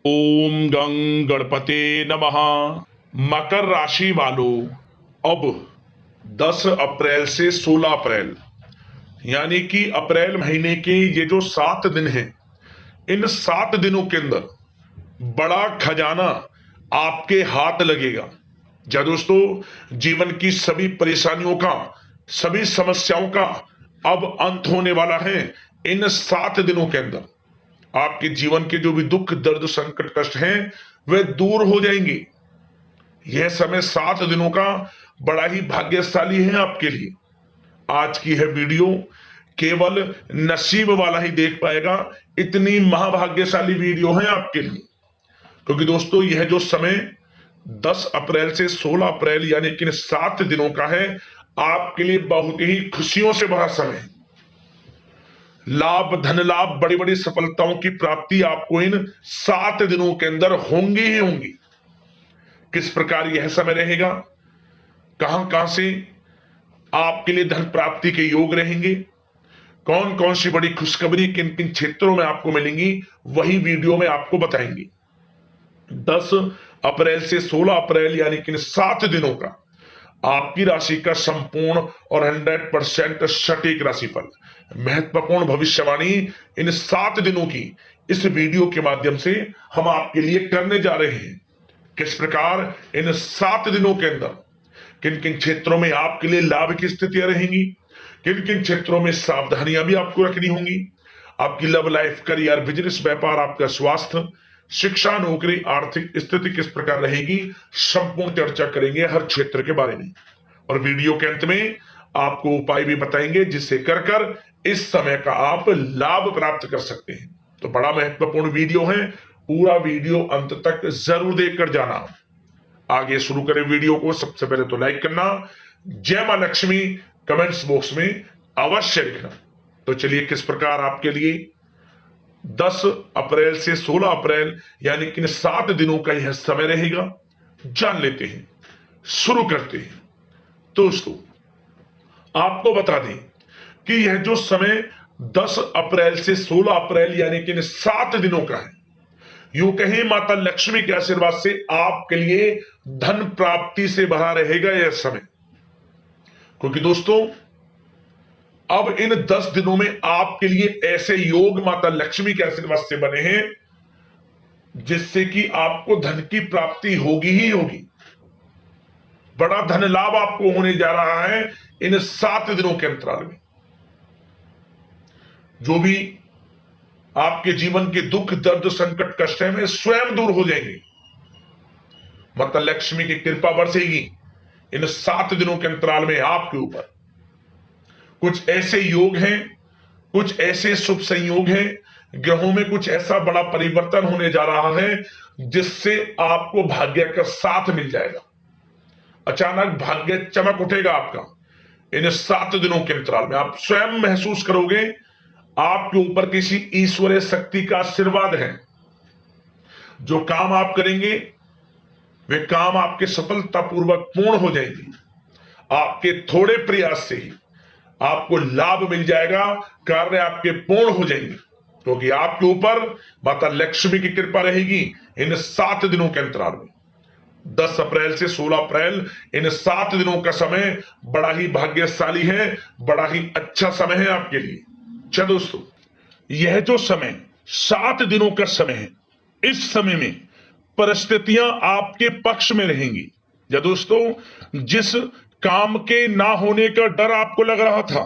ओम गं गणपते नमः। मकर राशि वालों, अब 10 अप्रैल से 16 अप्रैल यानी कि अप्रैल महीने के ये जो 7 दिन हैं, इन 7 दिनों के अंदर बड़ा खजाना आपके हाथ लगेगा। क्या दोस्तों, जीवन की सभी परेशानियों का, सभी समस्याओं का अब अंत होने वाला है। इन 7 दिनों के अंदर आपके जीवन के जो भी दुख, दर्द, संकट, कष्ट हैं, वे दूर हो जाएंगे। यह समय 7 दिनों का बड़ा ही भाग्यशाली है आपके लिए। आज की है वीडियो केवल नसीब वाला ही देख पाएगा, इतनी महाभाग्यशाली वीडियो है आपके लिए। क्योंकि दोस्तों, यह जो समय 10 अप्रैल से 16 अप्रैल यानी कि 7 दिनों का है, आपके लिए बहुत ही खुशियों से भरा समय है। लाभ, धन लाभ, बड़ी बड़ी सफलताओं की प्राप्ति आपको इन 7 दिनों के अंदर होंगी ही होंगी। किस प्रकार यह समय रहेगा, कहां कहां से आपके लिए धन प्राप्ति के योग रहेंगे, कौन कौन सी बड़ी खुशखबरी किन किन क्षेत्रों में आपको मिलेंगी, वही वीडियो में आपको बताएंगे। 10 अप्रैल से 16 अप्रैल यानी कि 7 दिनों का आपकी राशि का संपूर्ण और 100% सटीक राशिफल, महत्वपूर्ण भविष्यवाणी इन 7 दिनों की इस वीडियो के माध्यम से हम आपके लिए करने जा रहे हैं। किस प्रकार इन 7 दिनों के अंदर किन किन क्षेत्रों में आपके लिए लाभ की स्थितियां रहेंगी, किन किन क्षेत्रों में सावधानियां भी आपको रखनी होंगी, आपकी लव लाइफ, करियर, बिजनेस, व्यापार, आपका स्वास्थ्य, शिक्षा, नौकरी, आर्थिक स्थिति किस प्रकार रहेगी, संपूर्ण चर्चा करेंगे हर क्षेत्र के बारे में। और वीडियो के अंत में आपको उपाय भी बताएंगे जिससे कर कर इस समय का आप लाभ प्राप्त कर सकते हैं। तो बड़ा महत्वपूर्ण वीडियो है, पूरा वीडियो अंत तक जरूर देखकर जाना। आगे शुरू करें वीडियो को। सबसे पहले तो लाइक करना, जय मां लक्ष्मी कमेंट्स बॉक्स में अवश्य लिखना। तो चलिए, किस प्रकार आपके लिए 10 अप्रैल से 16 अप्रैल यानी कि 7 दिनों का यह समय रहेगा, जान लेते हैं, शुरू करते हैं। दोस्तों, आपको बता दें कि यह जो समय 10 अप्रैल से 16 अप्रैल यानी कि 7 दिनों का है, यूं कहें माता लक्ष्मी के आशीर्वाद से आपके लिए धन प्राप्ति से भरा रहेगा यह समय। क्योंकि दोस्तों, अब इन 10 दिनों में आपके लिए ऐसे योग माता लक्ष्मी के आशीर्वाद से बने हैं जिससे कि आपको धन की प्राप्ति होगी ही होगी। बड़ा धन लाभ आपको होने जा रहा है इन 7 दिनों के अंतराल में। जो भी आपके जीवन के दुख, दर्द, संकट, कष्ट है, वे स्वयं दूर हो जाएंगे। माता लक्ष्मी की कृपा बरसेगी इन 7 दिनों के अंतराल में आपके ऊपर। कुछ ऐसे योग हैं, कुछ ऐसे शुभ संयोग हैं, ग्रहों में कुछ ऐसा बड़ा परिवर्तन होने जा रहा है जिससे आपको भाग्य का साथ मिल जाएगा। अचानक भाग्य चमक उठेगा आपका। इन 7 दिनों के अंतराल में आप स्वयं महसूस करोगे आपके ऊपर किसी ईश्वरीय शक्ति का आशीर्वाद है। जो काम आप करेंगे वे काम आपके सफलतापूर्वक पूर्ण हो जाएंगे। आपके थोड़े प्रयास से ही आपको लाभ मिल जाएगा, कार्य आपके पूर्ण हो जाएंगे, क्योंकि आपके ऊपर माता लक्ष्मी की कृपा रहेगी इन 7 दिनों के अंतराल में। 10 अप्रैल से 16 अप्रैल इन 7 दिनों का समय बड़ा ही भाग्यशाली है, बड़ा ही अच्छा समय है आपके लिए। अच्छा दोस्तों, यह जो समय 7 दिनों का समय है, इस समय में परिस्थितियां आपके पक्ष में रहेंगी। या दोस्तों, जिस काम के ना होने का डर आपको लग रहा था,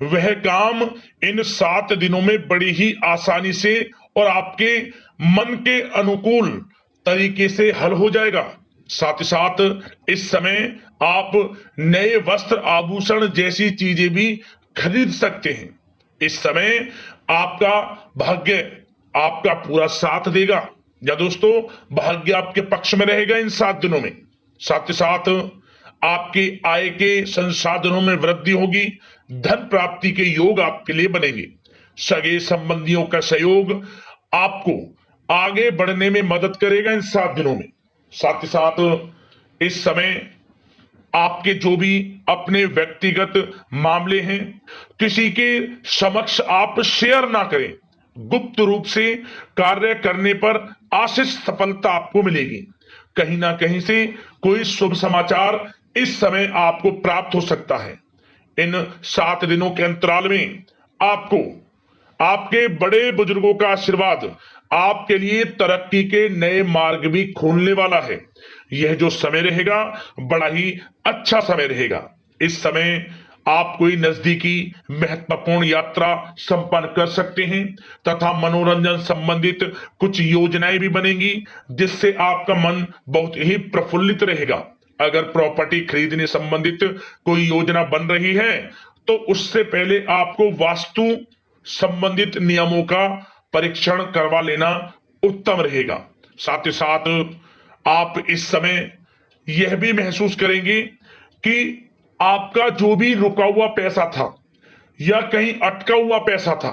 वह काम इन 7 दिनों में बड़ी ही आसानी से और आपके मन के अनुकूल तरीके से हल हो जाएगा। साथ ही साथ इस समय आप नए वस्त्र, आभूषण जैसी चीजें भी खरीद सकते हैं। इस समय आपका भाग्य आपका पूरा साथ देगा। या दोस्तों, भाग्य आपके पक्ष में रहेगा इन 7 दिनों में। साथ ही साथ आपकी आय के संसाधनों में वृद्धि होगी, धन प्राप्ति के योग आपके लिए बनेंगे। सगे संबंधियों का सहयोग आपको आगे बढ़ने में मदद करेगा इन 7 दिनों में। साथ ही साथ इस समय आपके जो भी अपने व्यक्तिगत मामले हैं, किसी के समक्ष आप शेयर ना करें, गुप्त रूप से कार्य करने पर आशीष सफलता आपको मिलेगी। कहीं ना कहीं से कोई शुभ समाचार इस समय आपको प्राप्त हो सकता है। इन 7 दिनों के अंतराल में आपको आपके बड़े बुजुर्गों का आशीर्वाद आपके लिए तरक्की के नए मार्ग भी खोलने वाला है। यह जो समय रहेगा बड़ा ही अच्छा समय रहेगा। इस समय आप कोई नजदीकी महत्वपूर्ण यात्रा संपन्न कर सकते हैं तथा मनोरंजन संबंधित कुछ योजनाएं भी बनेंगी जिससे आपका मन बहुत ही प्रफुल्लित रहेगा। अगर प्रॉपर्टी खरीदने संबंधित कोई योजना बन रही है तो उससे पहले आपको वास्तु संबंधित नियमों का परीक्षण करवा लेना उत्तम रहेगा। साथ ही साथ आप इस समय यह भी महसूस करेंगे कि आपका जो भी रुका हुआ पैसा था या कहीं अटका हुआ पैसा था,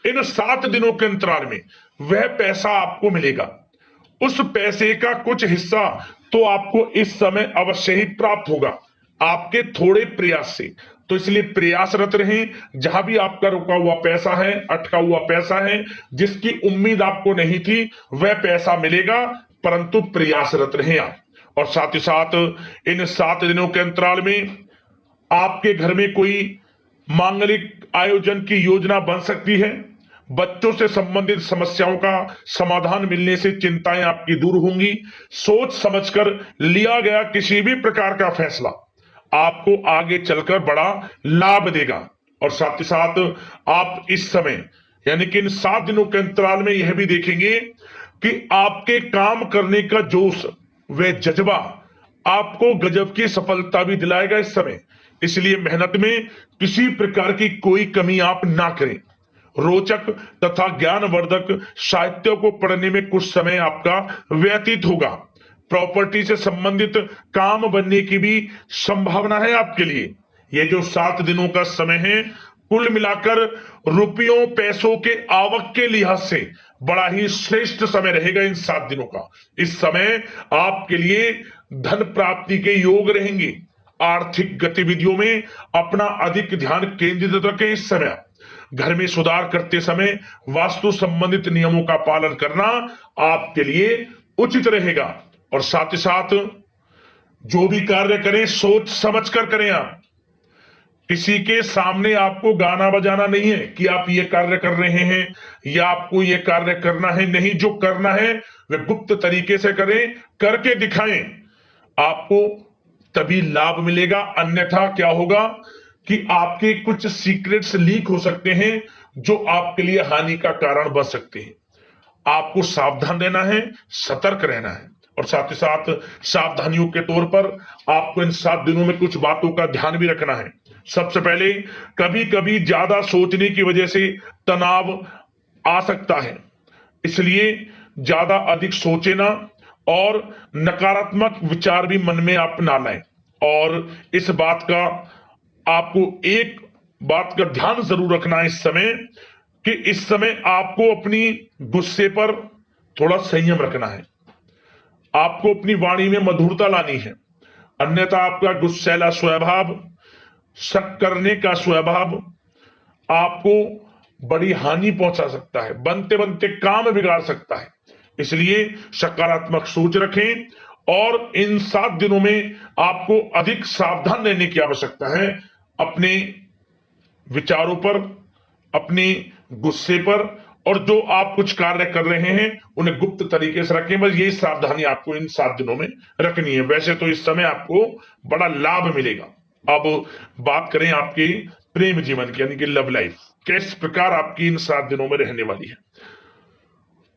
इन 7 दिनों के अंतराल में वह पैसा आपको मिलेगा। उस पैसे का कुछ हिस्सा तो आपको इस समय अवश्य ही प्राप्त होगा आपके थोड़े प्रयास से। तो इसलिए प्रयासरत रहें। जहां भी आपका रुका हुआ पैसा है, अटका हुआ पैसा है, जिसकी उम्मीद आपको नहीं थी, वह पैसा मिलेगा, परंतु प्रयासरत रहें आप। और साथ ही साथ इन 7 दिनों के अंतराल में आपके घर में कोई मांगलिक आयोजन की योजना बन सकती है। बच्चों से संबंधित समस्याओं का समाधान मिलने से चिंताएं आपकी दूर होंगी। सोच समझकर लिया गया किसी भी प्रकार का फैसला आपको आगे चलकर बड़ा लाभ देगा। और साथ ही साथ आप इस समय यानी कि इन 7 दिनों के अंतराल में यह भी देखेंगे कि आपके काम करने का जोश व जज्बा आपको गजब की सफलता भी दिलाएगा इस समय। इसलिए मेहनत में किसी प्रकार की कोई कमी आप ना करें। रोचक तथा ज्ञानवर्धक साहित्य को पढ़ने में कुछ समय आपका व्यतीत होगा। प्रॉपर्टी से संबंधित काम बनने की भी संभावना है आपके लिए। ये जो 7 दिनों का समय है, कुल मिलाकर रुपयों पैसों के आवक के लिहाज से बड़ा ही श्रेष्ठ समय रहेगा इन 7 दिनों का। इस समय आपके लिए धन प्राप्ति के योग रहेंगे। आर्थिक गतिविधियों में अपना अधिक ध्यान केंद्रित रखें। इस समय घर में सुधार करते समय वास्तु संबंधित नियमों का पालन करना आपके लिए उचित रहेगा। और साथ ही साथ जो भी कार्य करें सोच समझ कर करें। आप किसी के सामने आपको गाना बजाना नहीं है कि आप ये कार्य कर रहे हैं या आपको ये कार्य करना है। नहीं, जो करना है वह गुप्त तरीके से करें, करके दिखाएं। आपको तभी लाभ मिलेगा। अन्यथा क्या होगा कि आपके कुछ सीक्रेट्स लीक हो सकते हैं जो आपके लिए हानि का कारण बन सकते हैं। आपको सावधान रहना है, सतर्क रहना है। और साथ ही साथ सावधानियों के तौर पर आपको इन 7 दिनों में कुछ बातों का ध्यान भी रखना है। सबसे पहले, कभी कभी ज्यादा सोचने की वजह से तनाव आ सकता है, इसलिए ज्यादा अधिक सोचे ना और नकारात्मक विचार भी मन में आप ना लाएं। और इस बात का आपको एक बात का ध्यान जरूर रखना है इस समय कि इस समय आपको अपनी गुस्से पर थोड़ा संयम रखना है। आपको अपनी वाणी में मधुरता लानी है, अन्यथा आपका गुस्सैला स्वभाव, शक करने का स्वभाव आपको बड़ी हानि पहुंचा सकता है, बनते बनते काम बिगाड़ सकता है। इसलिए सकारात्मक सोच रखें और इन 7 दिनों में आपको अधिक सावधान रहने की आवश्यकता है। अपने विचारों पर, अपने गुस्से पर, और जो आप कुछ कार्य कर रहे हैं उन्हें गुप्त तरीके से रखें। बस यही सावधानी आपको इन 7 दिनों में रखनी है। वैसे तो इस समय आपको बड़ा लाभ मिलेगा। अब बात करें आपके प्रेम जीवन की, यानी कि लव लाइफ किस प्रकार आपकी इन 7 दिनों में रहने वाली है।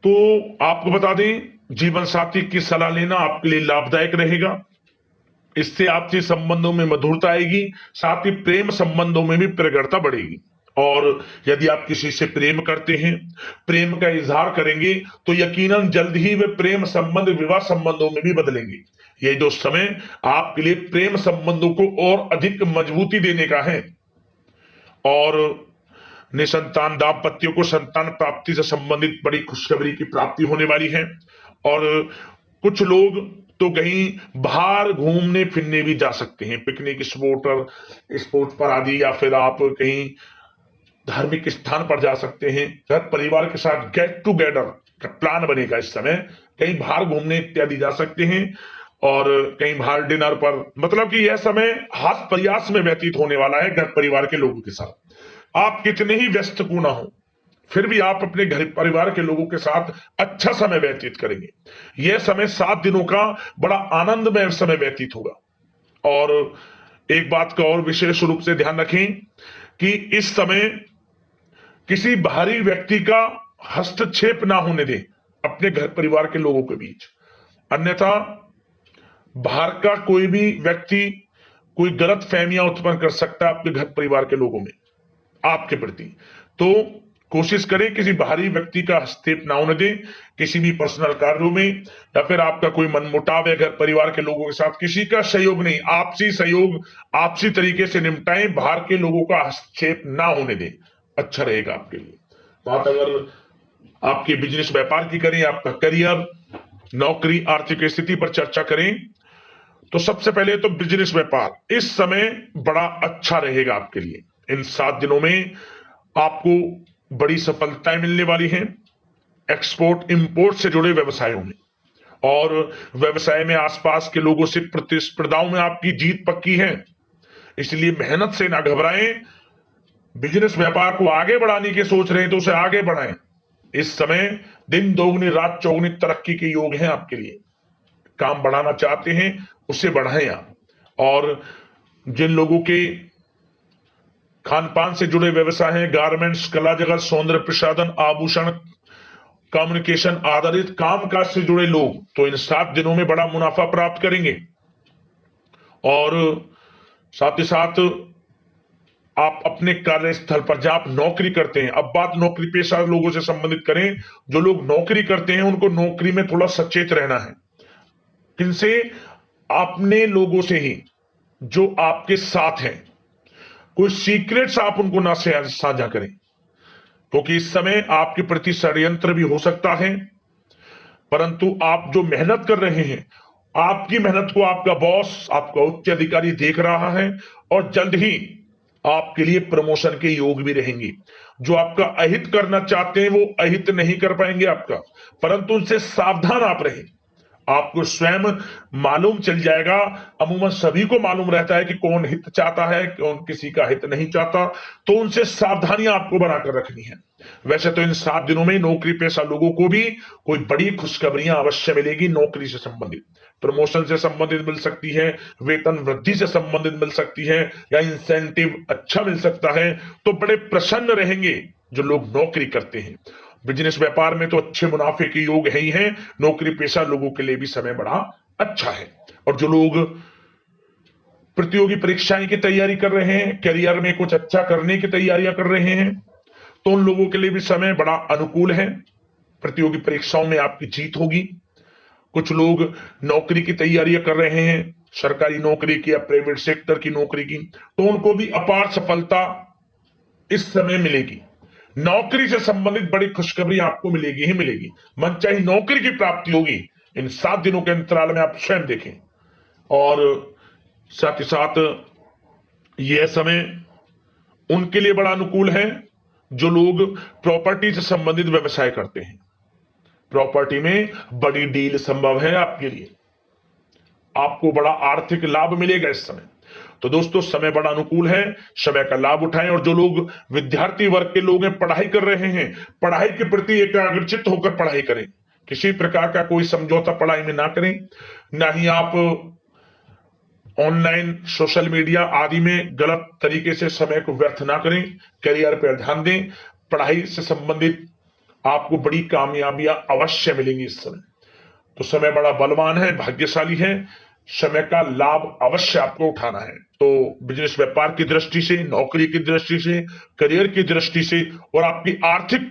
तो आपको बता दें, जीवन साथी की सलाह लेना आपके लिए लाभदायक रहेगा। इससे आपसी संबंधों में मधुरता आएगी, साथ ही प्रेम संबंधों में भी प्रगाढ़ता बढ़ेगी। और यदि आप किसी से प्रेम करते हैं, प्रेम का इजहार करेंगे, तो यकीनन जल्द ही वे प्रेम संबंध विवाह संबंधों में भी बदलेंगे। ये जो समय आपके लिए प्रेम संबंधों को और अधिक मजबूती देने का है। और निसंतान दाम्पत्यों को संतान प्राप्ति से संबंधित बड़ी खुशखबरी की प्राप्ति होने वाली है। और कुछ लोग तो कहीं बाहर घूमने फिरने भी जा सकते हैं, पिकनिक स्पॉट पर आदि, या फिर आप कहीं धार्मिक स्थान पर जा सकते हैं, घर परिवार के साथ गेट टुगेदर का प्लान बनेगा इस समय, कहीं बाहर घूमने इत्यादि जा सकते हैं और कहीं बाहर डिनर पर, मतलब कि यह समय हास प्रयास में व्यतीत होने वाला है घर परिवार के लोगों के साथ। आप कितने ही व्यस्त क्यों ना हो, फिर भी आप अपने घर परिवार के लोगों के साथ अच्छा समय व्यतीत करेंगे। यह समय 7 दिनों का बड़ा आनंदमय समय व्यतीत होगा। और एक बात का और विशेष रूप से ध्यान रखें कि इस समय किसी बाहरी व्यक्ति का हस्तक्षेप ना होने दें अपने घर परिवार के लोगों के बीच, अन्यथा बाहर का कोई भी व्यक्ति कोई गलत फहमियां उत्पन्न कर सकता है आपके घर परिवार के लोगों में आपके प्रति। तो कोशिश करें किसी बाहरी व्यक्ति का हस्तक्षेप ना होने दें किसी भी पर्सनल कार्यों में, या फिर आपका कोई मनमुटाव है घर परिवार के लोगों के साथ, किसी का सहयोग नहीं, आपसी सहयोग आपसी तरीके से निपटाएं, बाहर के लोगों का हस्तक्षेप ना होने दें, अच्छा रहेगा आपके लिए। बात अगर आपके बिजनेस व्यापार की करें, आपका करियर, नौकरी, आर्थिक स्थिति पर चर्चा करें, तो सबसे पहले तो बिजनेस व्यापार इस समय बड़ा अच्छा रहेगा आपके लिए। इन 7 दिनों में आपको बड़ी सफलताएं मिलने वाली हैं एक्सपोर्ट इंपोर्ट से जुड़े व्यवसायों में, और व्यवसाय में आसपास के लोगों से प्रतिस्पर्धाओं में आपकी जीत पक्की है, इसलिए मेहनत से ना घबराएं। बिजनेस व्यापार को आगे बढ़ाने की सोच रहे हैं तो उसे आगे बढ़ाएं। इस समय दिन दोगुनी रात चौगुनी तरक्की के योग हैं आपके लिए। काम बढ़ाना चाहते हैं उसे बढ़ाएं आप। और जिन लोगों के खान पान से जुड़े व्यवसाय हैं, गारमेंट्स, कला जगत, सौंदर्य प्रसाधन, आभूषण, कम्युनिकेशन आधारित कामकाज से जुड़े लोग, तो इन 7 दिनों में बड़ा मुनाफा प्राप्त करेंगे। और साथ ही साथ आप अपने कार्यस्थल पर जहां आप नौकरी करते हैं, अब बात नौकरी पेशा लोगों से संबंधित करें, जो लोग नौकरी करते हैं उनको नौकरी में थोड़ा सचेत रहना है। किनसे? अपने लोगों से ही जो आपके साथ हैं। कोई सीक्रेट्स आप उनको ना साझा करें, क्योंकि इस समय आपके प्रति षड्यंत्र भी हो सकता है। परंतु आप जो मेहनत कर रहे हैं, आपकी मेहनत को आपका बॉस, आपका उच्च अधिकारी देख रहा है, और जल्द ही आपके लिए प्रमोशन के योग भी रहेंगे। जो आपका अहित करना चाहते हैं वो अहित नहीं कर पाएंगे आपका, परंतु उनसे सावधान आप रहें। आपको स्वयं मालूम चल जाएगा, अमूमन सभी को मालूम रहता है कि कौन हित चाहता है, कौन किसी का हित नहीं चाहता, तो उनसे सावधानियां आपको बनाकर रखनी है। वैसे तो इन 7 दिनों में नौकरी पेशा लोगों को भी कोई बड़ी खुशखबरियां अवश्य मिलेगी। नौकरी से संबंधित, प्रमोशन से संबंधित मिल सकती है, वेतन वृद्धि से संबंधित मिल सकती है, या इंसेंटिव अच्छा मिल सकता है, तो बड़े प्रसन्न रहेंगे जो लोग नौकरी करते हैं। बिजनेस व्यापार में तो अच्छे मुनाफे के योग है ही हैं, नौकरी पेशा लोगों के लिए भी समय बड़ा अच्छा है। और जो लोग प्रतियोगी परीक्षाएं की तैयारी कर रहे हैं, करियर में कुछ अच्छा करने की तैयारियां कर रहे हैं, तो उन लोगों के लिए भी समय बड़ा अनुकूल है। प्रतियोगी परीक्षाओं में आपकी जीत होगी। कुछ लोग नौकरी की तैयारियां कर रहे हैं, सरकारी नौकरी की या प्राइवेट सेक्टर की नौकरी की, तो उनको भी अपार सफलता इस समय मिलेगी। नौकरी से संबंधित बड़ी खुशखबरी आपको मिलेगी ही मिलेगी। मनचाही नौकरी की प्राप्ति होगी इन 7 दिनों के अंतराल में, आप स्वयं देखें। और साथ ही साथ यह समय उनके लिए बड़ा अनुकूल है जो लोग प्रॉपर्टी से संबंधित व्यवसाय करते हैं। प्रॉपर्टी में बड़ी डील संभव है आपके लिए, आपको बड़ा आर्थिक लाभ मिलेगा इस समय। तो दोस्तों, समय बड़ा अनुकूल है, समय का लाभ उठाएं। और जो लोग विद्यार्थी वर्ग के लोग हैं, पढ़ाई कर रहे हैं, पढ़ाई के प्रति एकाग्रचित्त होकर पढ़ाई करें। किसी प्रकार का कोई समझौता पढ़ाई में ना करें, ना ही आप ऑनलाइन सोशल मीडिया आदि में गलत तरीके से समय को व्यर्थ ना करें। करियर पर ध्यान दें। पढ़ाई से संबंधित आपको बड़ी कामयाबियां अवश्य मिलेंगी इस समय। तो समय बड़ा बलवान है, भाग्यशाली है, समय का लाभ अवश्य आपको उठाना है। तो बिजनेस व्यापार की दृष्टि से, नौकरी की दृष्टि से, करियर की दृष्टि से और आपकी आर्थिक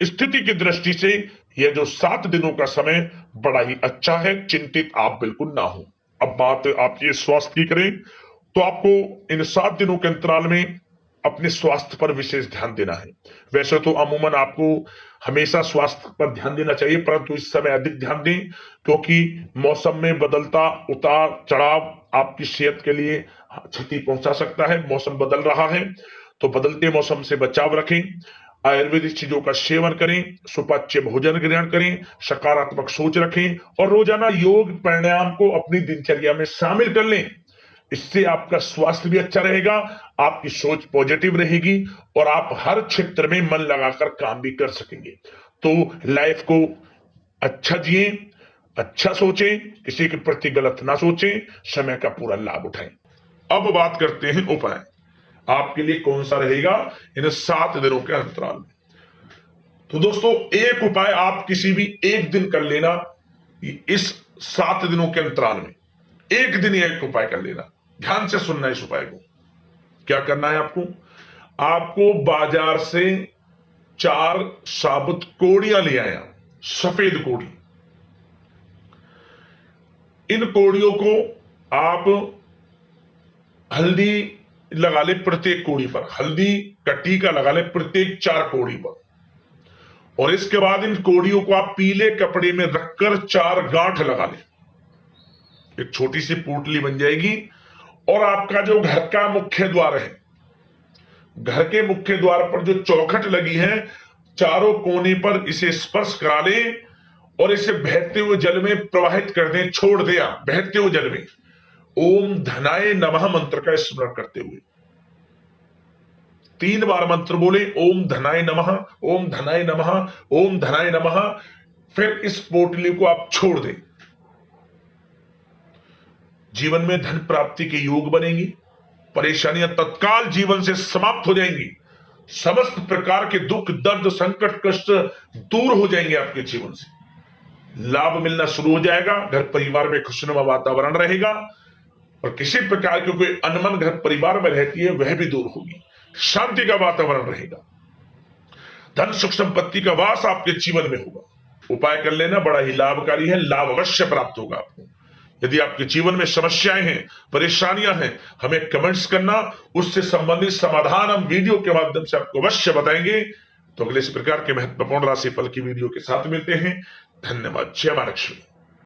स्थिति की दृष्टि से यह जो 7 दिनों का समय बड़ा ही अच्छा है। चिंतित आप बिल्कुल ना हो। अब बात आपकी स्वास्थ्य की करें, तो आपको इन 7 दिनों के अंतराल में अपने स्वास्थ्य पर विशेष ध्यान देना है। वैसे तो अमूमन आपको हमेशा स्वास्थ्य पर ध्यान देना चाहिए, परंतु इस समय अधिक ध्यान दें, क्योंकि मौसम में बदलता उतार चढ़ाव आपकी सेहत के लिए क्षति पहुंचा सकता है। मौसम बदल रहा है, तो बदलते मौसम से बचाव रखें, आयुर्वेदिक चीजों का सेवन करें, सुपाच्य भोजन ग्रहण करें, सकारात्मक सोच रखें और रोजाना योग प्राणायाम को अपनी दिनचर्या में शामिल कर लें। इससे आपका स्वास्थ्य भी अच्छा रहेगा, आपकी सोच पॉजिटिव रहेगी और आप हर क्षेत्र में मन लगाकर काम भी कर सकेंगे। तो लाइफ को अच्छा जिए, अच्छा सोचें, किसी के प्रति गलत ना सोचें, समय का पूरा लाभ उठाएं। अब बात करते हैं उपाय आपके लिए कौन सा रहेगा इन 7 दिनों के अंतराल में। तो दोस्तों, एक उपाय आप किसी भी एक दिन कर लेना। इस 7 दिनों के अंतराल में एक दिन एक उपाय कर लेना। ध्यान से सुनना इस उपाय को। क्या करना है आपको बाजार से 4 साबुत कोड़ियां ले आया, सफेद कोड़ी। इन कोड़ियों को आप हल्दी लगा ले प्रत्येक कोड़ी पर, हल्दी का टीका लगा ले प्रत्येक 4 कोड़ी पर। और इसके बाद इन कोड़ियों को आप पीले कपड़े में रखकर 4 गांठ लगा ले। एक छोटी सी पोटली बन जाएगी और आपका जो घर का मुख्य द्वार है, घर के मुख्य द्वार पर जो चौखट लगी है, चारों कोने पर इसे स्पर्श करा ले और इसे बहते हुए जल में प्रवाहित कर दें, छोड़ दिया बहते हुए जल में। ओम धनाय नमः मंत्र का स्मरण करते हुए 3 बार मंत्र बोले, ओम धनाय नमः, ओम धनाय नमः, ओम धनाय नमः। फिर इस पोटली को आप छोड़ दें। जीवन में धन प्राप्ति के योग बनेंगी, परेशानियां तत्काल जीवन से समाप्त हो जाएंगी, समस्त प्रकार के दुख दर्द संकट कष्ट दूर हो जाएंगे आपके जीवन से, लाभ मिलना शुरू हो जाएगा, घर परिवार में खुशनुमा वातावरण रहेगा और किसी प्रकार की कोई अनमन घर परिवार में रहती है वह भी दूर होगी, शांति का वातावरण रहेगा, धन सुख संपत्ति का वास आपके जीवन में होगा। उपाय कर लेना, बड़ा ही लाभकारी है, लाभ अवश्य प्राप्त होगा आपको। यदि आपके जीवन में समस्याएं हैं, परेशानियां हैं, हमें कमेंट्स करना, उससे संबंधित समाधान हम वीडियो के माध्यम से आपको अवश्य बताएंगे। तो अगले इस प्रकार के महत्वपूर्ण राशिफल की वीडियो के साथ मिलते हैं। धन्यवाद। जय मां लक्ष्मी।